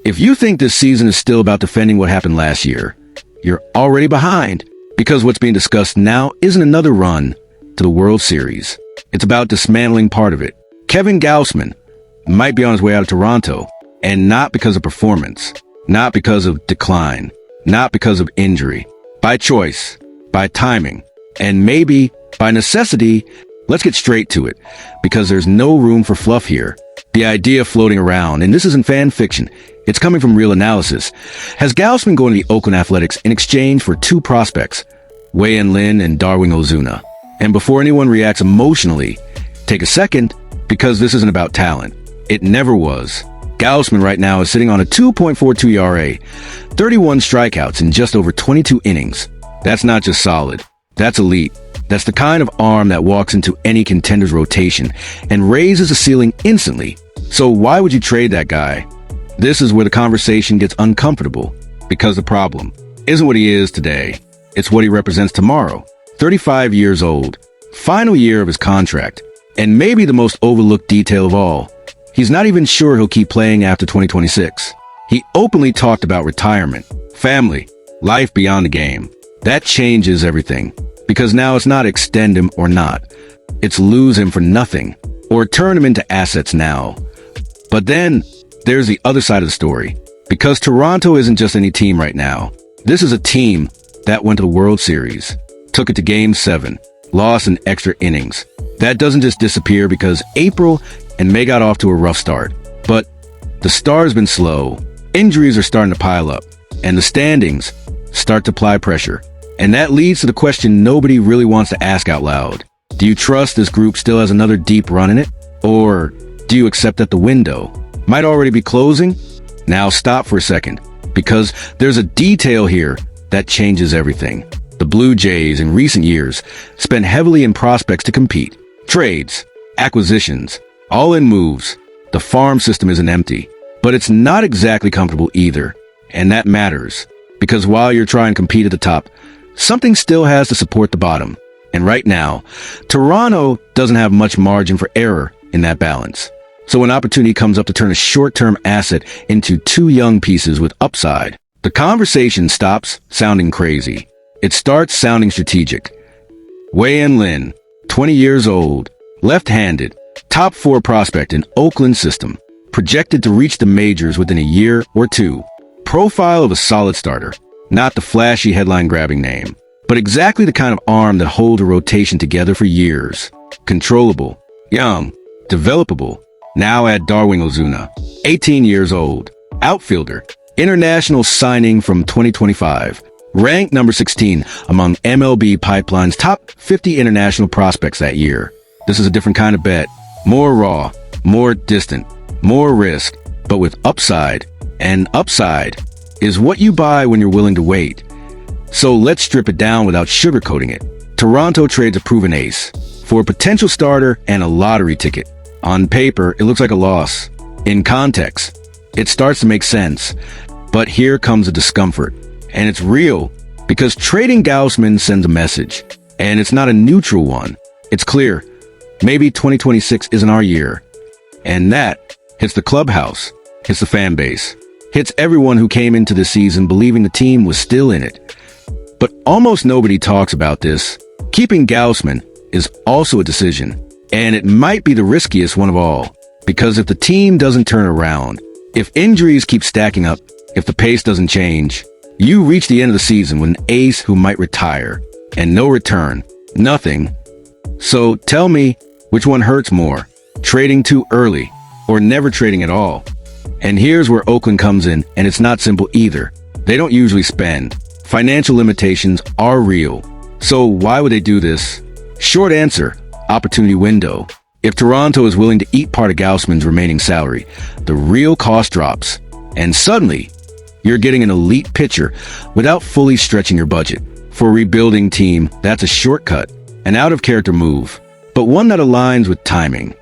If you think this season is still about defending what happened last year, you're already behind, because what's being discussed now isn't another run to the World Series. It's about dismantling part of it. Kevin Gausman might be on his way out of Toronto, and not because of performance, not because of decline, not because of injury, by choice, by timing, and maybe by necessity. Let's get straight to it, because there's no room for fluff here. The idea floating around, and this isn't fan fiction, it's coming from real analysis, has Gausman going to the Oakland Athletics in exchange for two prospects, Wei-Yin Lin and Darwin Ozuna. And before anyone reacts emotionally, take a second, because this isn't about talent. It never was. Gausman right now is sitting on a 2.42 ERA, 31 strikeouts in just over 22 innings. That's not just solid. That's elite. That's the kind of arm that walks into any contender's rotation and raises the ceiling instantly. So why would you trade that guy? This is where the conversation gets uncomfortable, because the problem isn't what he is today. It's what he represents tomorrow. 35 years old, final year of his contract, and maybe the most overlooked detail of all, he's not even sure he'll keep playing after 2026. He openly talked about retirement, family, life beyond the game. That changes everything, because now it's not extend him or not. It's lose him for nothing, or turn him into assets now. But then, there's the other side of the story, because Toronto isn't just any team right now. This is a team that went to the World Series, took it to Game 7, lost in extra innings. That doesn't just disappear because April and May got off to a rough start. But the start's been slow, injuries are starting to pile up, and the standings start to apply pressure. And that leads to the question nobody really wants to ask out loud. Do you trust this group still has another deep run in it? Or do you accept that the window might already be closing? Now stop for a second, because there's a detail here that changes everything. The Blue Jays in recent years spent heavily in prospects to compete. Trades, acquisitions, all-in moves. The farm system isn't empty, but it's not exactly comfortable either. And that matters, because while you're trying to compete at the top, something still has to support the bottom. And right now, Toronto doesn't have much margin for error in that balance. So when opportunity comes up to turn a short-term asset into two young pieces with upside, the conversation stops sounding crazy. It starts sounding strategic. Wei-Yin Lin, 20 years old, left-handed, top 4 prospect in Oakland system, projected to reach the majors within a year or two. Profile of a solid starter, not the flashy headline-grabbing name, but exactly the kind of arm that holds a rotation together for years. Controllable, young, developable. Now add Darwin Ozuna, 18 years old, outfielder, international signing from 2025, ranked number 16 among MLB Pipeline's top 50 international prospects that year. This is a different kind of bet, more raw, more distant, more risk, but with upside. And upside is what you buy when you're willing to wait. So let's strip it down without sugarcoating it. Toronto trades a proven ace for a potential starter and a lottery ticket. On paper, it looks like a loss. In context, it starts to make sense. But here comes the discomfort. And it's real, because trading Gausman sends a message. And it's not a neutral one. It's clear. Maybe 2026 isn't our year. And that hits the clubhouse, hits the fan base, hits everyone who came into the season believing the team was still in it. But almost nobody talks about this. Keeping Gausman is also a decision. And it might be the riskiest one of all, because if the team doesn't turn around, if injuries keep stacking up, if the pace doesn't change, you reach the end of the season with an ace who might retire, and no return, nothing. So tell me, which one hurts more, trading too early, or never trading at all? And here's where Oakland comes in, and it's not simple either. They don't usually spend. Financial limitations are real. So why would they do this? Short answer. Opportunity window. If Toronto is willing to eat part of Gausman's remaining salary, the real cost drops. And suddenly, you're getting an elite pitcher without fully stretching your budget. For a rebuilding team, that's a shortcut, an out-of-character move, but one that aligns with timing.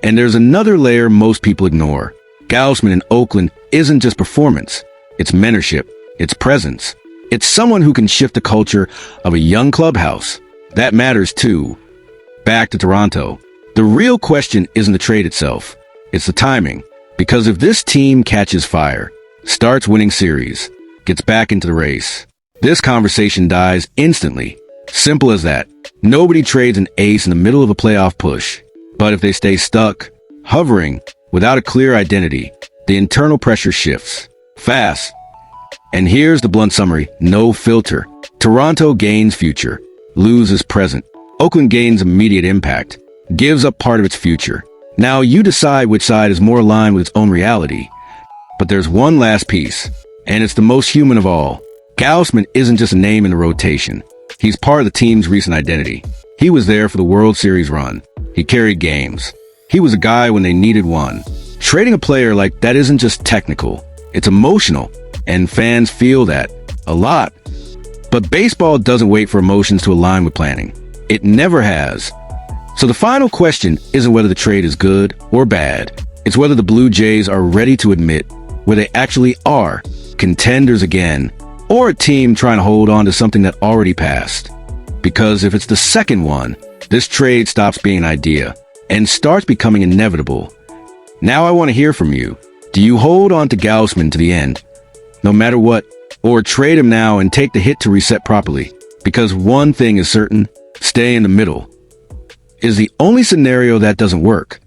And there's another layer most people ignore. Gausman in Oakland isn't just performance. It's mentorship. It's presence. It's someone who can shift the culture of a young clubhouse. That matters too. Back to Toronto. The real question isn't the trade itself. It's the timing. Because if this team catches fire, starts winning series, gets back into the race, this conversation dies instantly. Simple as that. Nobody trades an ace in the middle of a playoff push. But if they stay stuck, hovering, without a clear identity, the internal pressure shifts. Fast. And here's the blunt summary. No filter. Toronto gains future, loses present. Oakland gains immediate impact, gives up part of its future. Now you decide which side is more aligned with its own reality. But there's one last piece, and it's the most human of all. Gausman isn't just a name in the rotation. He's part of the team's recent identity. He was there for the World Series run. He carried games. He was a guy when they needed one. Trading a player like that isn't just technical. It's emotional, and fans feel that a lot. But baseball doesn't wait for emotions to align with planning. It never has. So the final question isn't whether the trade is good or bad. It's whether the Blue Jays are ready to admit where they actually are, contenders again, or a team trying to hold on to something that already passed. Because if it's the second one, this trade stops being an idea and starts becoming inevitable. Now I want to hear from you. Do you hold on to Gausman to the end, no matter what, or trade him now and take the hit to reset properly? Because one thing is certain, stay in the middle is the only scenario that doesn't work.